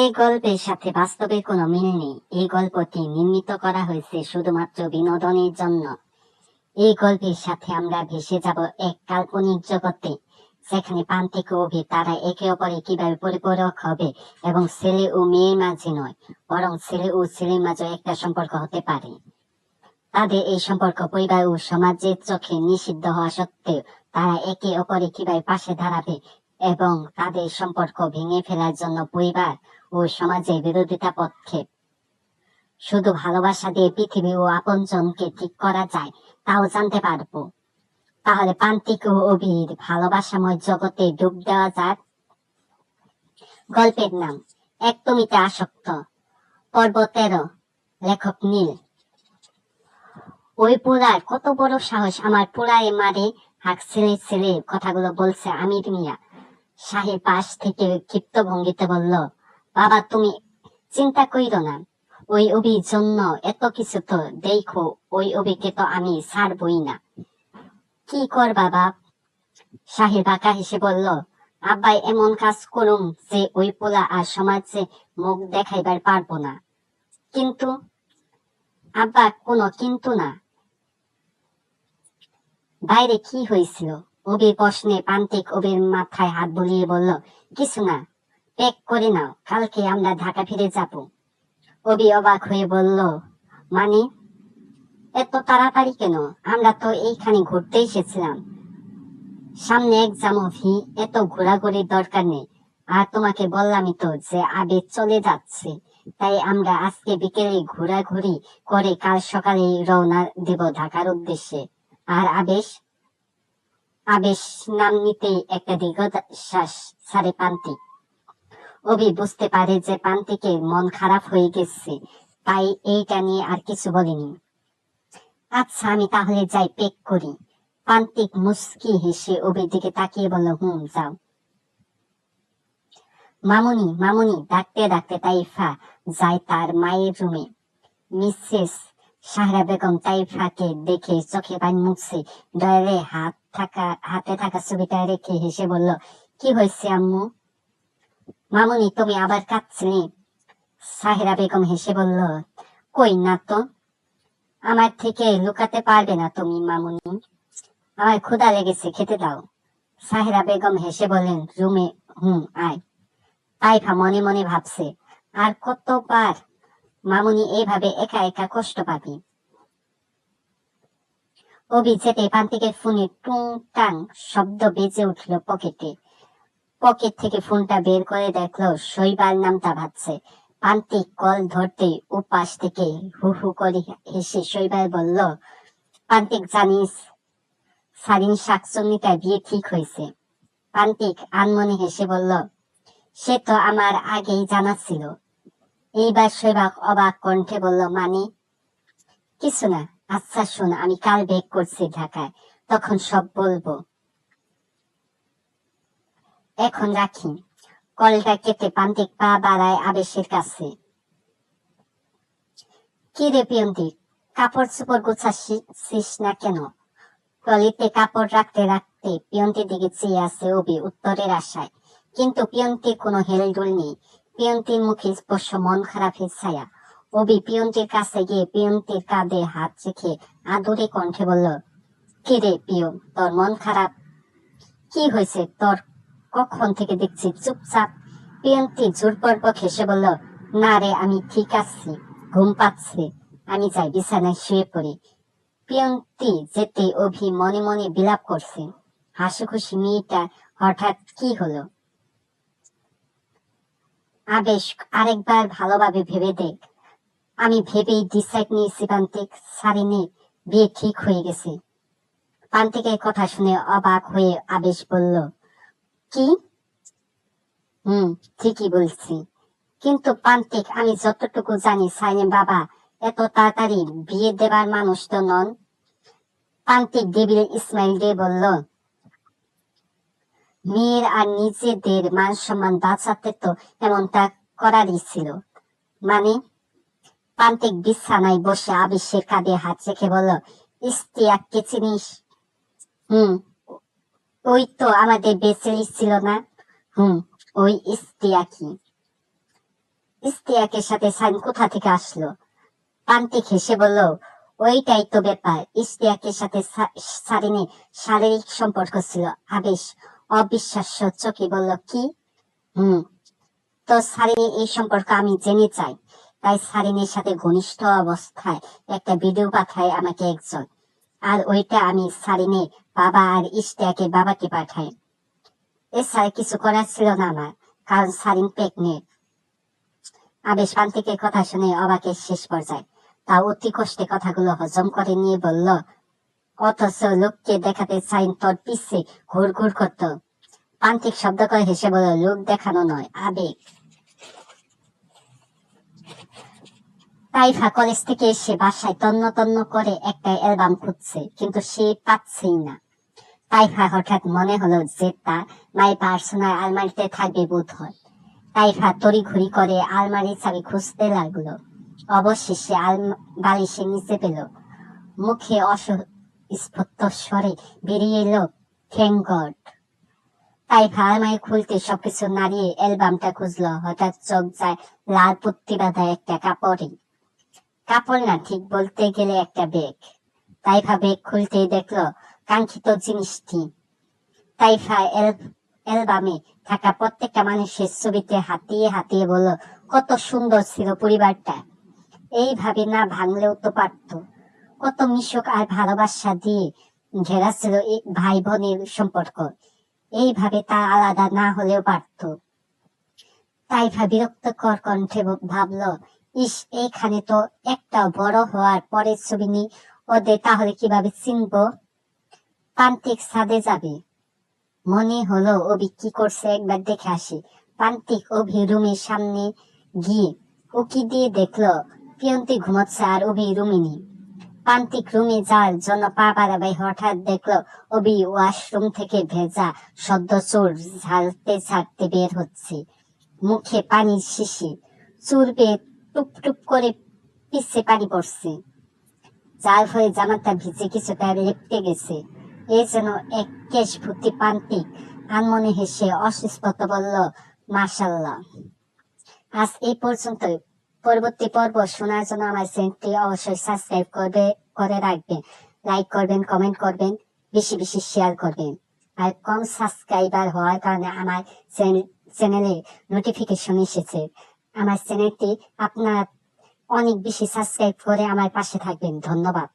এই গল্পের সাথে বাস্তবের কোনো মিল নেই। এই গল্পটি নির্মিত করা হয়েছে শুধুমাত্র বিনোদনের জন্য। এই গল্পের সাথে আমরা ভেসে যাব এক কাল্পনিক জগতে, যেখানে প্রান্তিক ও অভি তারা একে অপরে কিভাবে পরিপূরক হবে এবং ছেলে ও মেয়ের মাঝে নয়, বরং ছেলে ও ছেলের মাঝে একটা সম্পর্ক হতে পারে। তাদের এই সম্পর্ক পরিবার ও সমাজের চোখে নিষিদ্ধ হওয়া সত্ত্বেও তারা একে অপরে কিভাবে পাশে দাঁড়াবে এবং তাদের সম্পর্ক ভেঙে ফেলার জন্য পরিবার ও সমাজের বিরোধিতা পক্ষে। শুধু ভালোবাসা দিয়ে পৃথিবী ও আপনজনকে ঠিক করা যায়, তাও জানতে পারবো। তাহলে প্রান্তিক ও অভির ভালোবাসাময় জগতে ডুব দেওয়া যাক। গল্পের নাম এক তুমিতে আসক্ত, পর্ব 13, লেখক নীল। ওই পোলার কত বড় সাহস আমার পোলারে মারে হাঁক ছেলে ছেলে কথাগুলো বলছে আমির মিয়া। শাহের পাশ থেকে ক্ষিপ্ত ভঙ্গিতে বলল, বাবা তুমি চিন্তা কইরো না, ওই অভির জন্য এত কিছু তো দেখো, ওই অভিকে তো আমি ছাড়বই না। কি কর বাবা? শাহের বাঁকা হেসে বলল, আব্বাই এমন কাজ করুম যে ওই পোলা আর সমাজে মুখ দেখাইবার পারবো না। কিন্তু আব্বা, কোনো কিন্তু না। বাইরে কি হয়েছিল? অবির প্রশ্নে প্রান্তিক অবির মাথায় হাত বুলিয়ে বলল, কিছু না, প্যাক করে নাও, কালকে আমরা ঢাকা ফিরে যাব। অবি অবাক হয়ে বলল, মানে এত তাড়াতাড়ি কেন? আমরা তো এইখানে ঘুরতে এসেছিলাম। সামনে এক্সাম, অভি, এত ঘোরাঘুরির দরকার নেই। আর তোমাকে বললামই তো যে আবেগ চলে যাচ্ছে, তাই আমরা আজকে বিকেলে ঘোরাঘুরি করে কাল সকালে রওনা দেব ঢাকার উদ্দেশ্যে। আর আবেশ আবেশ নাম নিতেই একটা দীর্ঘশ্বাস ছাড়ে প্রান্তিক। অভি বুঝতে পারে যে প্রান্তিকের মন খারাপ হয়ে গেছে, তাই এইটা নিয়ে আর কিছু বলেনি। আচ্ছা আমি তাহলে যাই, পেক করি। প্রান্তিক মুস্কি হেসে অভির দিকে তাকিয়ে বলল, যাও। মামুনি মামুনি ডাকতে ডাকতে তাইফা যায় তার মায়ের রুমে। মিসেস সাহরা বেগম তাইফাকে দেখে চোখে পানি মুছছে, ডয়ারে হাতে থাকা ছবিটা রেখে হেসে বলল, কি হয়েছে আম্মু? মামুনি তুমি আবার কাঁদছিলে? সাহেরা বেগম হেসে বলল, কই না তো। আমার থেকে লুকাতে পারবে না তুমি মামুনি, আমার ক্ষুধা লেগেছে, খেতে দাও। সাহেরা বেগম হেসে বললেন, রুমে আয়। তাইফা মনে মনে ভাবছে, আর কতবার মামুনি এইভাবে একা একা কষ্ট পাবে। অভি যেতে প্রান্তিকের ফোনে টুং টাং শব্দ বেজে উঠল পকেট থেকে ফোনটা বের করে দেখলো শৈবাল নামটা ভাবছে। প্রান্তিক কল ধরতে উপাস থেকে হু হু করে হেসে শৈবাল বলল, প্রান্তিক জানিস সারিন শাকচুন্নিটার বিয়ে ঠিক হয়েছে। প্রান্তিক আনমনে হেসে বলল, সে তো আমার আগেই জানা ছিল। এইবার শৈবাল অবাক কণ্ঠে বলল, মানে? কিছু না। আচ্ছা শোন, আমি কাল বেক করছি ঢাকায়, তখন সব বলবো। এখন রাখি। কলটা কেটে প্রান্তিক পা বাড়ায় আবেশের কাছে। কি রে পিয়ন্তি, কাপড় চোপড় গুছাচ্ছিস না কেন? ট্রলিতে কাপড় রাখতে রাখতে পিয়ন্তির দিকে চেয়ে আছে অভি উত্তরের আশায়, কিন্তু পিয়ন্তির কোনো হেলদোল নেই। পিয়ন্তির মুখে স্পর্শ মন খারাপের ছায়া। অভি পিয়ন্তির কাছে গিয়ে পিয়ন্তির কাঁধে হাত রেখে আদুরে কণ্ঠে বলল, কি রে পিয়ন, তোর মন খারাপ? কি হয়েছে তোর? কখন থেকে দেখছি চুপচাপ। পিয়ন্তি জোরপূর্বক হেসে বলল, না রে, আমি ঠিক আছি, ঘুম পাচ্ছে, আমি যাই বিছানায় শুয়ে পড়ি। পিয়ন্তি যেতে অভি মনে মনে বিলাপ করছে, হাসি খুশি মেয়েটা হঠাৎ কি হলো। আবেশ, আরেকবার ভালোভাবে ভেবে দেখ। আমি ভেবেই ডিসাইড নিয়েছি প্রান্তিক, সারিনের বিয়ে ঠিক হয়ে গেছে। প্রান্তিকের কথা শুনে অবাক হয়ে আবেশ বলল, কি? ঠিকই বলছি। কিন্তু প্রান্তিক, আমি যতটুকু জানি সাইনের বাবা এত তাড়াতাড়ি বিয়ে দেবার মানুষ তো নন। প্রান্তিক ডেভিল ইসমাইল দিয়ে বলল, মেয়ের আর নিজেদের মান সম্মান বাঁচাতে তো এমনটা করারই ছিল। মানে? প্রান্তিক বিছানায় বসে আবেশের কাঁধে হাত রেখে বলল, ইস্তিয়াককে চিনিস? ওই তো আমাদের বেচেলি ছিল না। ওই ইস্তিয়াকি। ইশতিয়াকের সাথে সারিন কোথা থেকে আসলো? প্রান্তিক হেসে বলল, ওইটাই তো ব্যাপার। ইশতিয়াকের সাথে সারিনের শারীরিক সম্পর্ক ছিল। আবেশ অবিশ্বাস্য চোখে বলল, কি? হুম। তো সারিনের এই সম্পর্ক আমি জেনে চাই। তাই সারিনের সাথে ঘনিষ্ঠ অবস্থায় একটা ভিডিও পাঠায় আমাকে একজন, আর ওইটা আমি সারিনের বাবা আর ইশতিয়াকের বাবাকে পাঠাই। এছাড়া কিছু করার ছিল না আমার, কারণ সারিন প্রেগনেন্ট। আবেশ প্রান্তিকের কথা শুনে অবাকের শেষ পর্যায়ে। তা অতি কষ্টে কথাগুলো হজম করে নিয়ে বলল, অথচ লোককে দেখাতে সারিন তোর পিছে ঘুর ঘুর করত। প্রান্তিক শব্দ করে হেসে বলল, লোক দেখানো নয়, আবেগ। তাইফা কলেজ থেকে এসে বাসায় তন্ন তন্ন করে একটা অ্যালবাম খুঁজছে, কিন্তু সে পাচ্ছেই না। তাইফা হঠাৎ মনে হলো যে তার মায়ের পার্সোনাল আলমারিতে থাকবে বোধ হয়। তাইফা তড়িঘড়ি করে আলমারির চাবি খুঁজতে লাগলো। অবশেষে বালিশের নিচে পেল। মুখে অস্ফুট স্বরে বেরিয়ে এলো, থ্যাঙ্ক গড। তাইফা আলমারি খুলতে সবকিছু নাড়িয়ে অ্যালবামটা খুঁজলো। হঠাৎ চোখ যায় লাল পট্টি বাঁধা একটা কাপড়ে। কাপড় না, ঠিক বলতে গেলে একটা ব্যাগ। তাইফা ব্যাগ খুলতেই দেখলো কাঙ্ক্ষিত জিনিসটি। তাইফা অ্যালবামে থাকা প্রত্যেকটা মানুষের ছবিতে হাতিয়ে হাতিয়ে বলল, কত সুন্দর ছিল পরিবারটা। এইভাবে না ভাঙলেও তো পারত। কত মিশুক আর ভালোবাসা দিয়ে ঘেরা ছিল এই ভাই বোনের সম্পর্ক। এইভাবে তা আলাদা না হলেও পারত। তাইফা বিরক্তকর কণ্ঠে ভাবলো, ইস, এইখানে তো একটা বড় হওয়ার পরের ছবি নেই, ওদের তাহলে কিভাবে চিনবো? প্রান্তিক ছাদে যাবে। মনে হলো অভি কি করছে একবার দেখে আসি। প্রান্তিক অভি রুমের সামনে গিয়ে উকি দিয়ে দেখলো পিয়ন্তি ঘুমাচ্ছে আর অভি রুমে নেই। প্রান্তিক রুমে যাওয়ার জন্য পা বাড়াবে, হঠাৎ দেখলো অভি ওয়াশরুম থেকে ভেজা সদ্য চুল ঝাড়তে ঝাড়তে বের হচ্ছে। মুখে পানির শিশি, চুল বেয়ে টুপ টুপ করে পিছে পানি পড়ছে, যার ফলে জামাটা ভিজে কিছুটা লেপটে গেছে। এই যেন এক কেশ ভর্তি প্রান্তিক আনমনে হেসে অস্পষ্ট বলল, মাশাআল্লাহ। আজ এই পর্যন্ত। পরবর্তী পর্ব শোনার জন্য আমার চ্যানেলটি অবশ্যই সাবস্ক্রাইব করে রাখবেন, লাইক করবেন, কমেন্ট করবেন, বেশি বেশি শেয়ার করবেন। আর কম সাবস্ক্রাইবার হওয়ার কারণে আমার চ্যানেলে নোটিফিকেশন এসেছে। আমার চ্যানেলটি আপনার অনেক বেশি সাবস্ক্রাইব করে আমার পাশে থাকবেন। ধন্যবাদ।